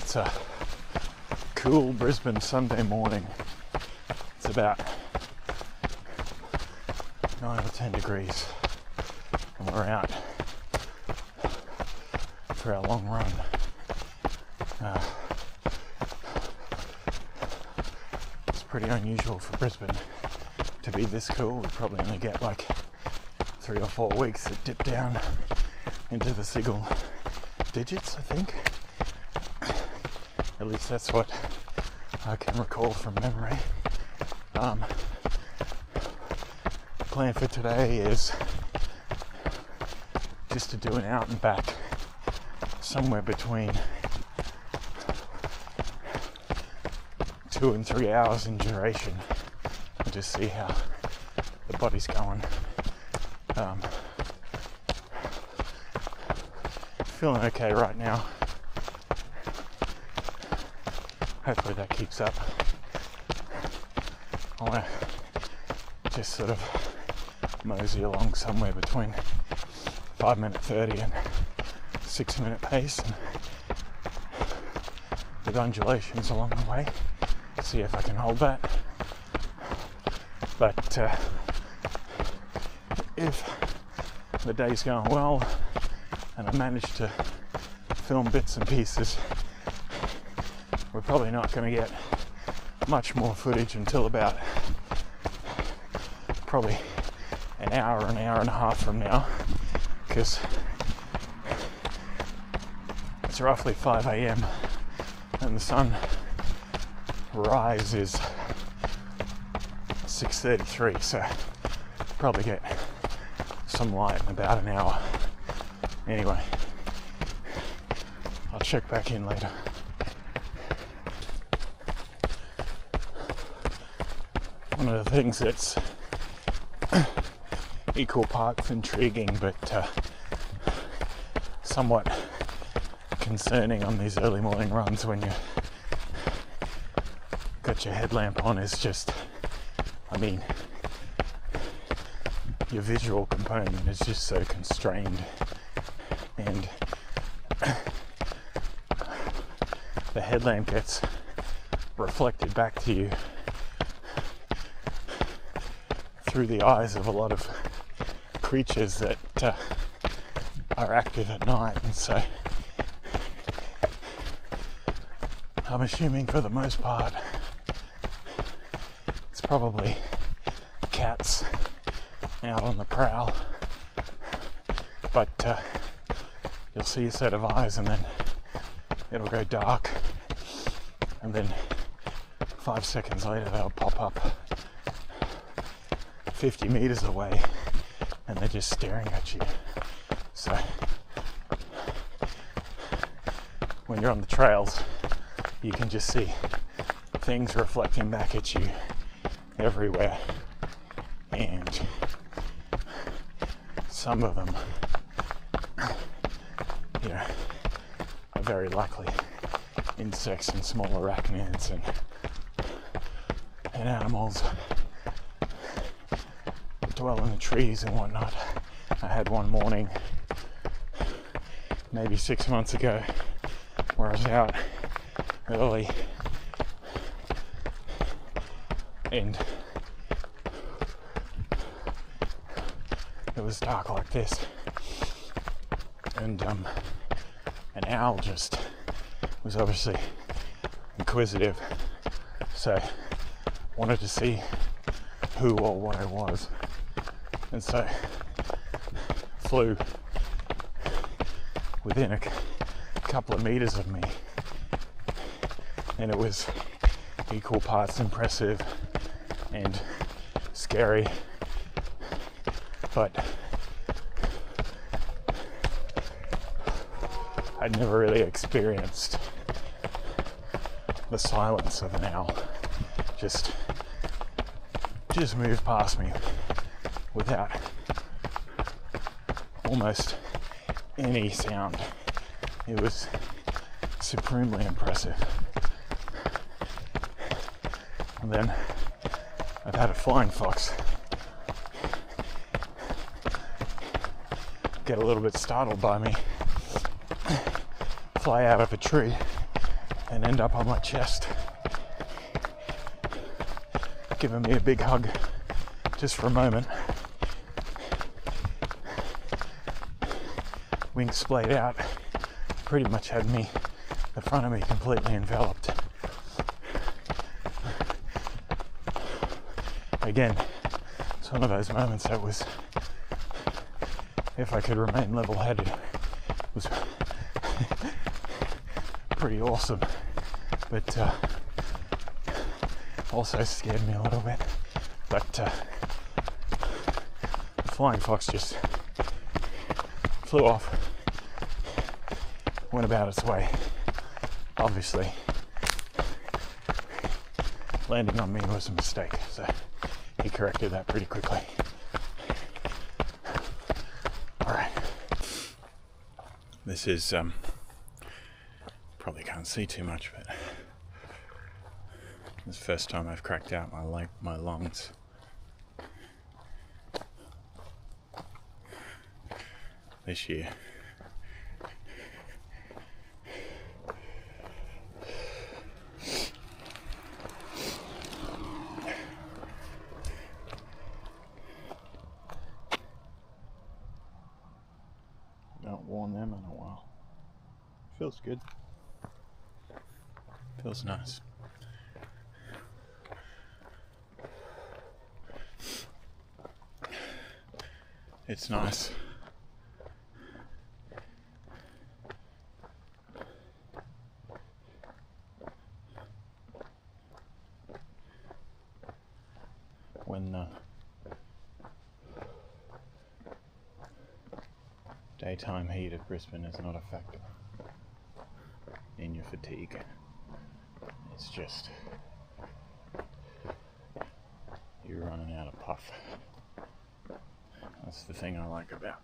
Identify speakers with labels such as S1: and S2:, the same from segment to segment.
S1: It's a cool Brisbane Sunday morning. It's about 9 or 10 degrees and we're out for our long run. It's pretty unusual for Brisbane to be this cool. We probably only get like 3 or 4 weeks that dip down into the single digits, I think. At least that's what I can recall from memory. Plan for today is just to do an out and back somewhere between 2 and 3 hours in duration and just see how the body's going. Feeling okay right now. Hopefully that keeps up. I want to just sort of mosey along somewhere between 5-minute 30 and 6-minute pace, and with undulations along the way, see if I can hold that. But if the day's going well and I manage to film bits and pieces, we're probably not going to get much more footage until about probably an hour and a half from now, because it's roughly 5 a.m. and the sun rise is 6:33, so probably get some light in about an hour. Anyway, I'll check back in later. One of the things that's equal parts intriguing but somewhat concerning on these early morning runs when you got your headlamp on is just, I mean, your visual component is just so constrained, and the headlamp gets reflected back to you through the eyes of a lot of creatures that are active at night, and so I'm assuming for the most part it's probably cats out on the prowl, but you'll see a set of eyes and then it'll go dark, and then 5 seconds later they'll pop up 50 meters away and they're just staring at you. So when you're on the trails, you can just see things reflecting back at you everywhere, and some of them, you know, are very likely insects and small arachnids and animals that dwell in the trees and whatnot. I had one morning maybe 6 months ago where I was out early and it was dark like this, and an owl just was obviously inquisitive, so wanted to see who or what I was, and so flew within a couple of meters of me, and it was equal parts impressive and scary, but I'd never really experienced the silence of an owl. Just moved past me without almost any sound. It was supremely impressive. And then I've had a flying fox get a little bit startled by me, fly out of a tree and end up on my chest, giving me a big hug just for a moment. Wings splayed out, pretty much had me, the front of me completely enveloped. Again, it's one of those moments that was, if I could remain level-headed, was pretty awesome, but also scared me a little bit. But the flying fox just flew off, went about its way. Obviously, landing on me was a mistake, so he corrected that pretty quickly. Alright. This is, probably can't see too much, but this is the first time I've cracked out my lungs. This year. Not worn them in a while. Feels good. Feels nice. It's nice. When daytime heat of Brisbane is not a factor in your fatigue. It's just you're running out of puff. That's the thing I like about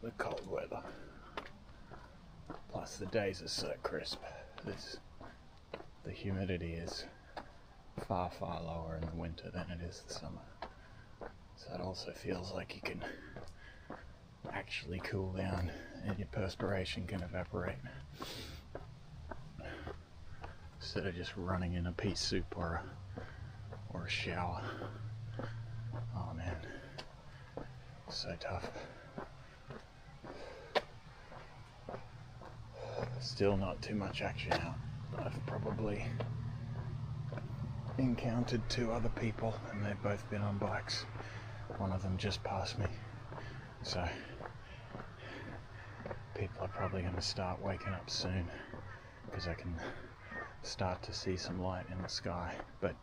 S1: the cold weather. Plus the days are so crisp. The humidity is far, far lower in the winter than it is the summer. So it also feels like you can actually cool down and your perspiration can evaporate instead of just running in a pea soup or a shower. Oh man, so tough. Still not too much action out. I've probably encountered 2 other people and they've both been on bikes. One of them just passed me. So people are probably going to start waking up soon because I can start to see some light in the sky, but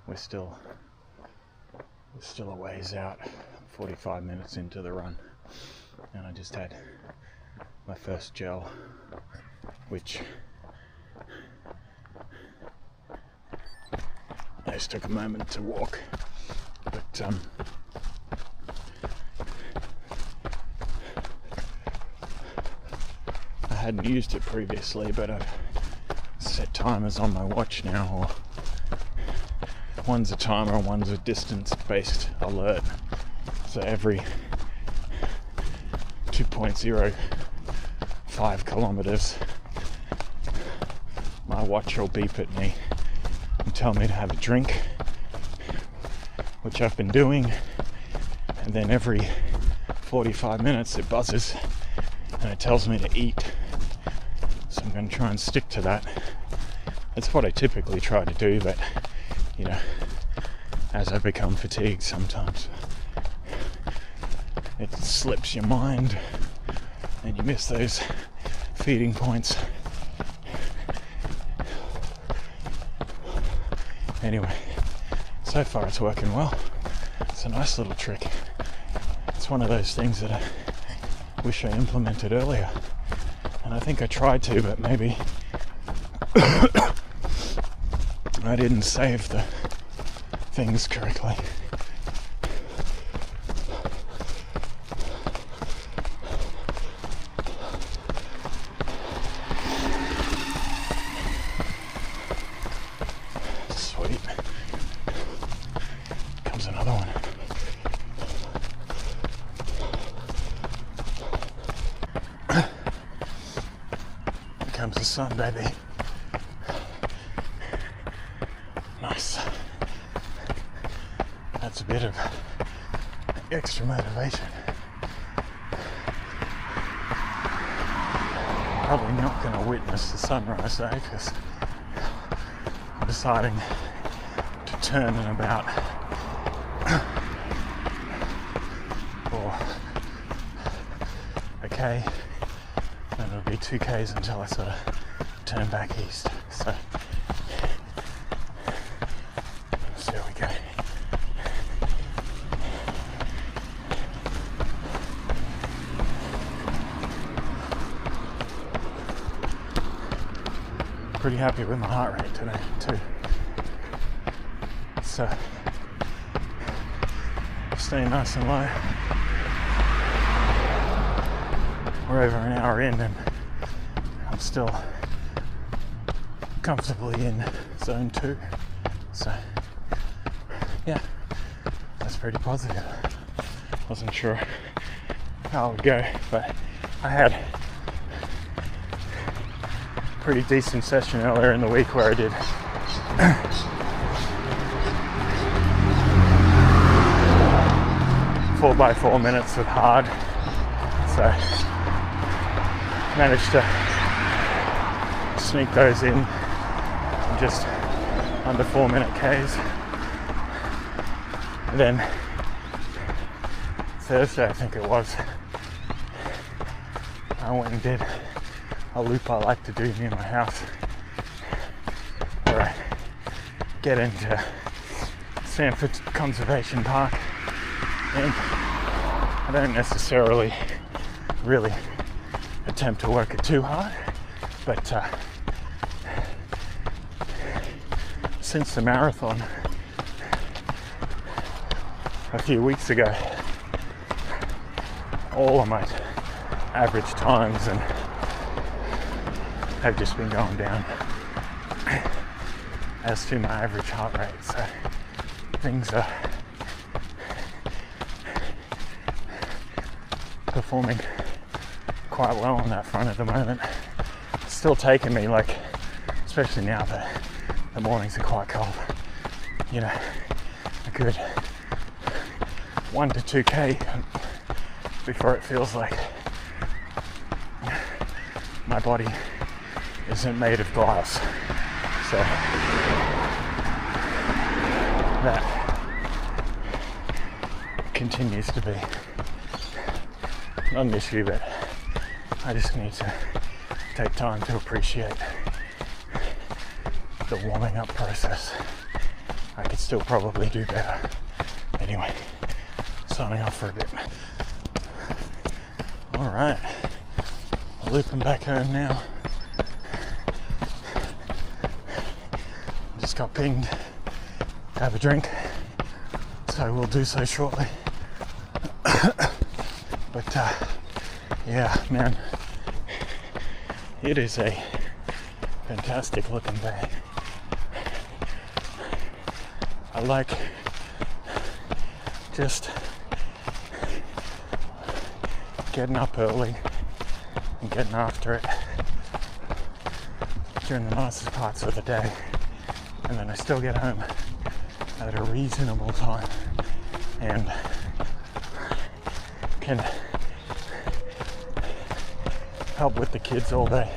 S1: we're still a ways out, 45 minutes into the run, and I just had my first gel, which I just took a moment to walk, but I hadn't used it previously, but I've set timers on my watch now, or one's a timer, one's a distance-based alert. So every 2.05 kilometers, my watch will beep at me and tell me to have a drink, which I've been doing, and then every 45 minutes it buzzes and it tells me to eat. So I'm going to try and stick to that. That's what I typically try to do, but you know, as I become fatigued sometimes it slips your mind and you miss those feeding points. Anyway, so far it's working well. It's a nice little trick. It's one of those things that I wish I implemented earlier, and I think I tried to, but maybe I didn't save the things correctly. Sweet. Comes another one. sun, baby. Nice. That's a bit of extra motivation. Probably not going to witness the sunrise though, because I'm deciding to turn in about 4k, and it'll be 2k's until I sort of turn back east. So there we go. Pretty happy with my heart rate today too. So staying nice and low. We're over an hour in and I'm still comfortably in zone 2. So yeah, that's pretty positive. Wasn't sure how it would go, but I had a pretty decent session earlier in the week where I did 4x4 minutes with hard, so managed to sneak those in just under 4-minute Ks. And then Thursday, I think it was, I went and did a loop I like to do near my house, where I get into Sanford Conservation Park, and I don't necessarily really attempt to work it too hard, but since the marathon a few weeks ago, all of my average times and have just been going down as to my average heart rate, so things are performing quite well on that front at the moment. It's still taking me, like, especially now that the mornings are quite cold, you know, a good 1 to 2k before it feels like my body isn't made of glass. So that continues to be not an issue, but I just need to take time to appreciate the warming up process. I could still probably do better. Anyway, signing off for a bit. Alright, looping back home now. Just got pinged to have a drink, so we'll do so shortly. But yeah, man, it is a fantastic looking day. I like just getting up early and getting after it during the nicest parts of the day, and then I still get home at a reasonable time and can help with the kids all day.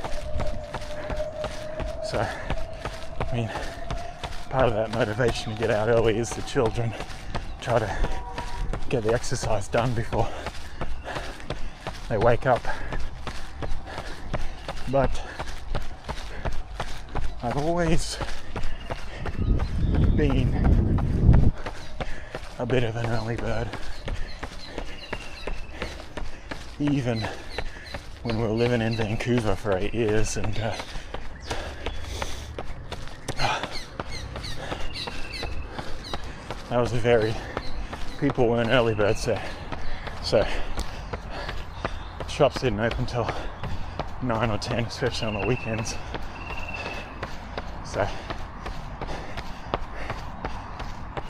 S1: So, I mean, part of that motivation to get out early is the children. Try to get the exercise done before they wake up. But I've always been a bit of an early bird. Even when we were living in Vancouver for 8 years, and that was a very, people weren't early birds there, so shops didn't open till 9 or 10, especially on the weekends. So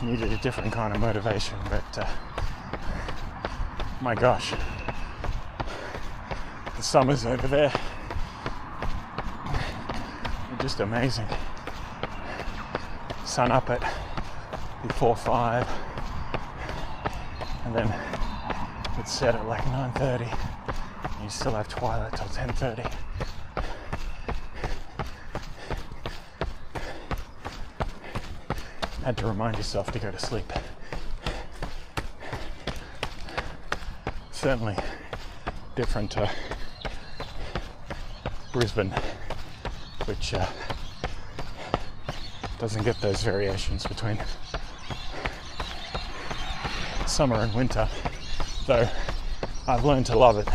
S1: needed a different kind of motivation, but my gosh, the summer's over there. just amazing. Sun up at before 5, and then it's set at like 9:30, and you still have twilight till 10:30. Had to remind yourself to go to sleep. Certainly different to Brisbane, which doesn't get those variations between summer and winter, though I've learned to love it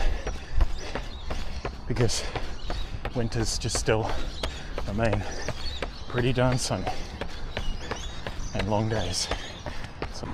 S1: because winters just still remain pretty darn sunny and long days. So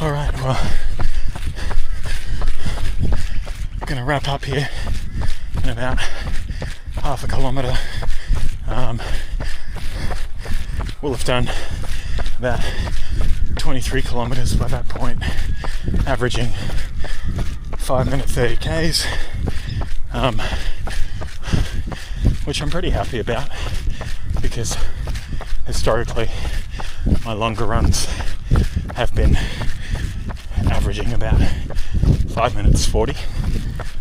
S2: Alright, well, I'm going to wrap up here in about half a kilometre.
S1: will have done about 23 kilometers by that point, averaging 5 minute 30 Ks, which I'm pretty happy about because historically my longer runs have been averaging about 5 minutes 40.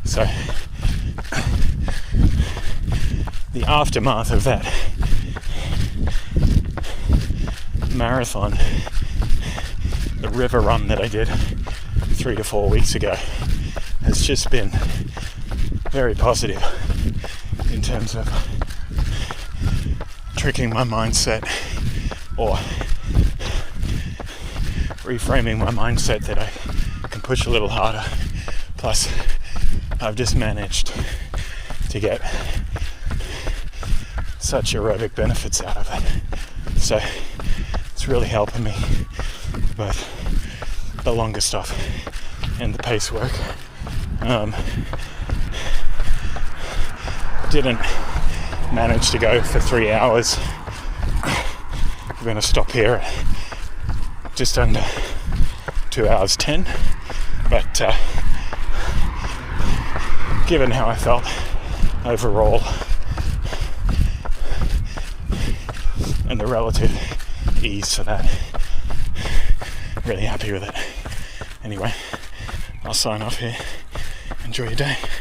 S1: So the aftermath of that marathon, the river run that I did 3 to 4 weeks ago, has just been very positive in terms of tricking my mindset or reframing my mindset that I can push a little harder. Plus, I've just managed to get such aerobic benefits out of it. So it's really helping me with both the longer stuff and the pace work. Didn't manage to go for 3 hours. We're going to stop here at just under 2 hours 10, but given how I felt overall and the relative ease for that, really happy with it. Anyway, I'll sign off here. Enjoy your day.